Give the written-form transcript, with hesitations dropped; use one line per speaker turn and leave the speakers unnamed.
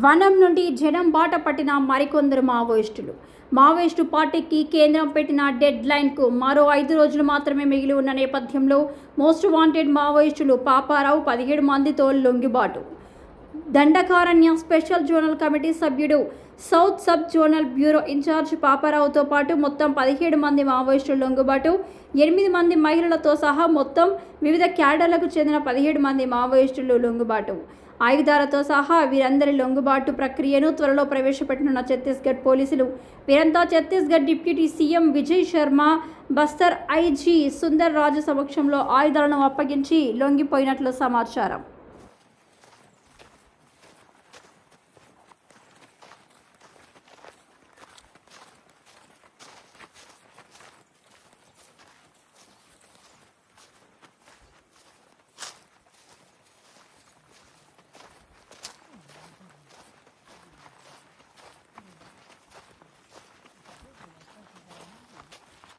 వనం నుండి జనం బాట పట్టిన మరికొందరు మావోయిస్టు పార్టీకి కేంద్రం పెట్టిన డెడ్ లైన్కు మరో 5 రోజులు మాత్రమే మిగిలి ఉన్న నేపథ్యంలో మోస్ట్ వాంటెడ్ మావోయిస్టులు పాపారావు 17 మందితో లొంగిబాటు. దండకారణ్య స్పెషల్ జోనల్ కమిటీ సభ్యుడు, south sub zonal bureau incharge పాపారావుతో పాటు మొత్తం 17 మంది మావోయిస్టులు లొంగుబాటు. 8 మంది మహిళలతో సహా మొత్తం వివిధ క్యాడర్లకు చెందిన 17 మంది మావోయిస్టులు లొంగుబాటు. ఆయుధాలతో సహా వీరందరి లొంగుబాటు ప్రక్రియను త్వరలో ప్రవేశపెట్టనున్న ఛత్తీస్గఢ్ పోలీసులు. వీరంతా Chhattisgarh deputy CM Vijay Sharma, Bastar IG Sundar Raju సమక్షంలో ఆయుధాలను అప్పగించి లొంగిపోయినట్లు సమాచారం.